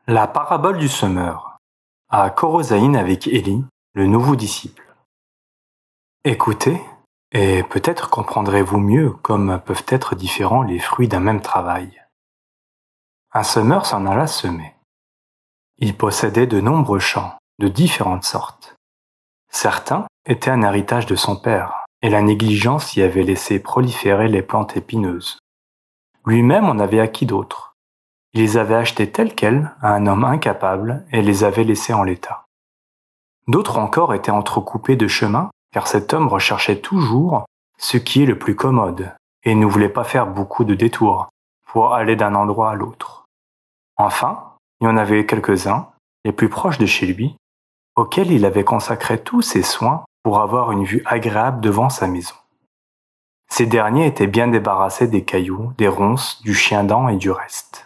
La parabole du semeur, à Korosaïn avec Élie, le nouveau disciple. Écoutez, et peut-être comprendrez-vous mieux comme peuvent être différents les fruits d'un même travail. Un semeur s'en alla semer. Il possédait de nombreux champs, de différentes sortes. Certains étaient un héritage de son père, et la négligence y avait laissé proliférer les plantes épineuses. Lui-même en avait acquis d'autres. Il les avait achetés tels quels à un homme incapable et les avait laissés en l'état. D'autres encore étaient entrecoupés de chemins, car cet homme recherchait toujours ce qui est le plus commode et ne voulait pas faire beaucoup de détours pour aller d'un endroit à l'autre. Enfin, il y en avait quelques-uns, les plus proches de chez lui, auxquels il avait consacré tous ses soins pour avoir une vue agréable devant sa maison. Ces derniers étaient bien débarrassés des cailloux, des ronces, du chien-dent et du reste.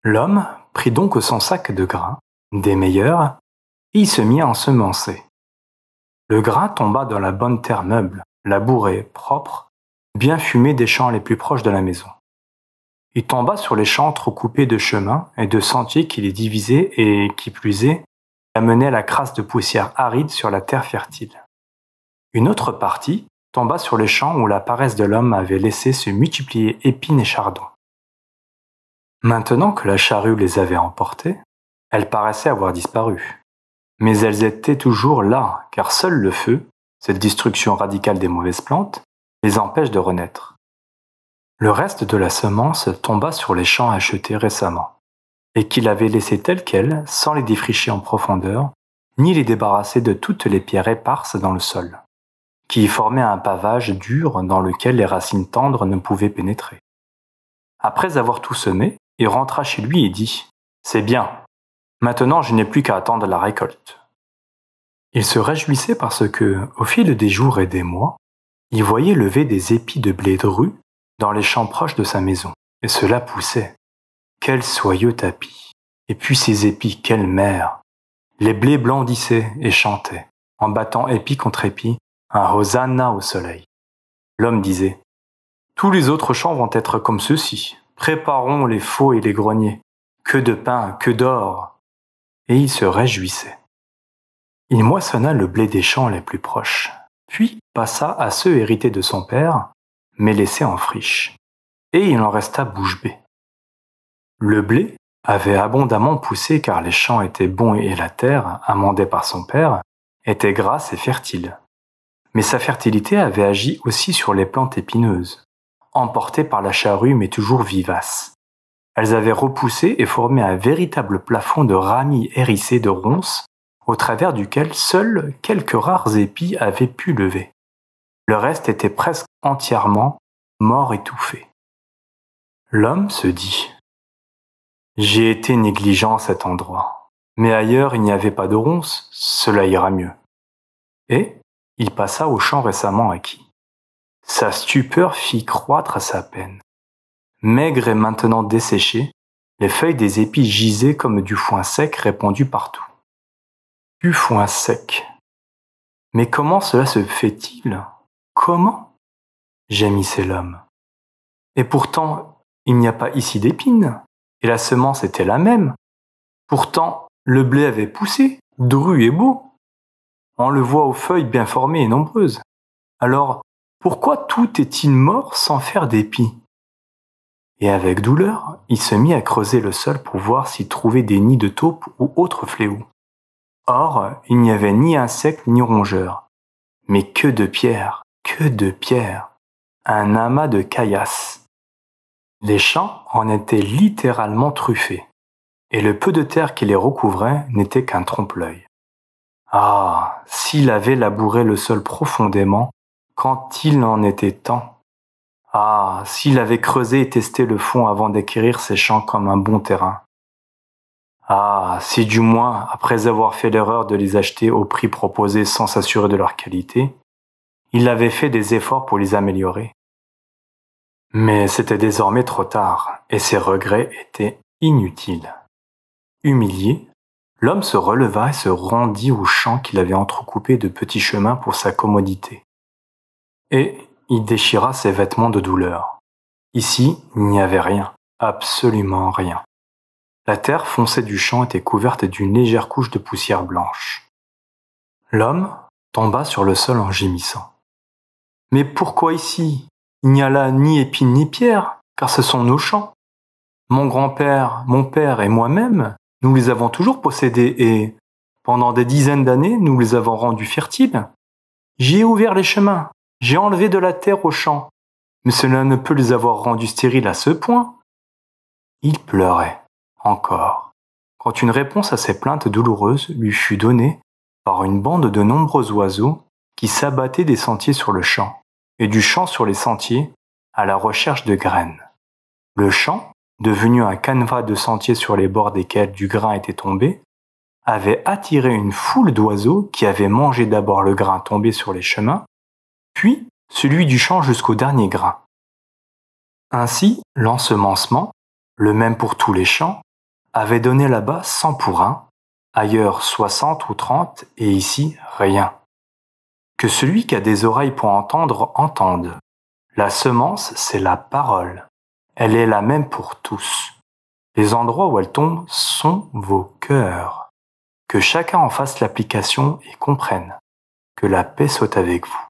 L'homme prit donc son sac de grains, des meilleurs, et il se mit à ensemencer. Le grain tomba dans la bonne terre meuble, labourée, propre, bien fumée des champs les plus proches de la maison. Il tomba sur les champs entrecoupés de chemins et de sentiers qui les divisaient et, qui plus est, amenaient la crasse de poussière aride sur la terre fertile. Une autre partie tomba sur les champs où la paresse de l'homme avait laissé se multiplier épines et chardons. Maintenant que la charrue les avait emportés, elles paraissaient avoir disparu. Mais elles étaient toujours là, car seul le feu, cette destruction radicale des mauvaises plantes, les empêche de renaître. Le reste de la semence tomba sur les champs achetés récemment, et qu'il avait laissés tels quels, sans les défricher en profondeur, ni les débarrasser de toutes les pierres éparses dans le sol, qui y formaient un pavage dur dans lequel les racines tendres ne pouvaient pénétrer. Après avoir tout semé, il rentra chez lui et dit « C'est bien, maintenant je n'ai plus qu'à attendre la récolte. » Il se réjouissait parce que, au fil des jours et des mois, il voyait lever des épis de blé dru dans les champs proches de sa maison, et cela poussait. Quel soyeux tapis! Et puis ces épis, quelle mer! Les blés blondissaient et chantaient, en battant épi contre épi, un hosanna au soleil. L'homme disait « Tous les autres champs vont être comme ceux-ci. Préparons les faux et les greniers. Que de pain, que d'or !» Et il se réjouissait. Il moissonna le blé des champs les plus proches, puis passa à ceux hérités de son père, mais laissés en friche, et il en resta bouche bée. Le blé avait abondamment poussé car les champs étaient bons et la terre, amendée par son père, était grasse et fertile. Mais sa fertilité avait agi aussi sur les plantes épineuses, emportées par la charrue mais toujours vivaces. Elles avaient repoussé et formé un véritable plafond de ramilles hérissées de ronces, au travers duquel seuls quelques rares épis avaient pu lever. Le reste était presque entièrement mort étouffé. L'homme se dit « J'ai été négligent à cet endroit, mais ailleurs il n'y avait pas de ronces, cela ira mieux. » Et il passa au champ récemment acquis. Sa stupeur fit croître sa peine. Maigres et maintenant desséchées, les feuilles des épis gisaient comme du foin sec répandu partout. Du foin sec. Mais comment cela se fait-il? Comment? Gémissait l'homme. Et pourtant, il n'y a pas ici d'épines, et la semence était la même. Pourtant, le blé avait poussé, dru et beau. On le voit aux feuilles bien formées et nombreuses. Alors, pourquoi tout est-il mort sans faire d'épis? Et avec douleur, il se mit à creuser le sol pour voir s'y trouvait des nids de taupes ou autres fléaux. Or, il n'y avait ni insectes ni rongeurs. Mais que de pierres, que de pierres! Un amas de caillasses. Les champs en étaient littéralement truffés, et le peu de terre qui les recouvrait n'était qu'un trompe-l'œil. Ah, s'il avait labouré le sol profondément, quand il en était temps! Ah, s'il avait creusé et testé le fond avant d'acquérir ces champs comme un bon terrain! Ah, si du moins, après avoir fait l'erreur de les acheter au prix proposé sans s'assurer de leur qualité, il avait fait des efforts pour les améliorer. Mais c'était désormais trop tard, et ses regrets étaient inutiles. Humilié, l'homme se releva et se rendit aux champs qu'il avait entrecoupés de petits chemins pour sa commodité. Et il déchira ses vêtements de douleur. Ici, il n'y avait rien, absolument rien. La terre foncée du champ était couverte d'une légère couche de poussière blanche. L'homme tomba sur le sol en gémissant. « Mais pourquoi ici? Il n'y a là ni épine ni pierre, car ce sont nos champs. Mon grand-père, mon père et moi-même, nous les avons toujours possédés et, pendant des dizaines d'années, nous les avons rendus fertiles. J'y ai ouvert les chemins, j'ai enlevé de la terre aux champs, mais cela ne peut les avoir rendus stériles à ce point. » Il pleurait, encore, quand une réponse à ses plaintes douloureuses lui fut donnée par une bande de nombreux oiseaux qui s'abattaient des sentiers sur le champ, et du champ sur les sentiers, à la recherche de graines. Le champ, devenu un canevas de sentiers sur les bords desquels du grain était tombé, avait attiré une foule d'oiseaux qui avaient mangé d'abord le grain tombé sur les chemins, puis celui du champ jusqu'au dernier grain. Ainsi, l'ensemencement, le même pour tous les champs, avait donné là-bas 100 pour 1, ailleurs 60 ou 30, et ici rien. Que celui qui a des oreilles pour entendre, entende. La semence, c'est la parole. Elle est la même pour tous. Les endroits où elle tombe sont vos cœurs. Que chacun en fasse l'application et comprenne. Que la paix soit avec vous.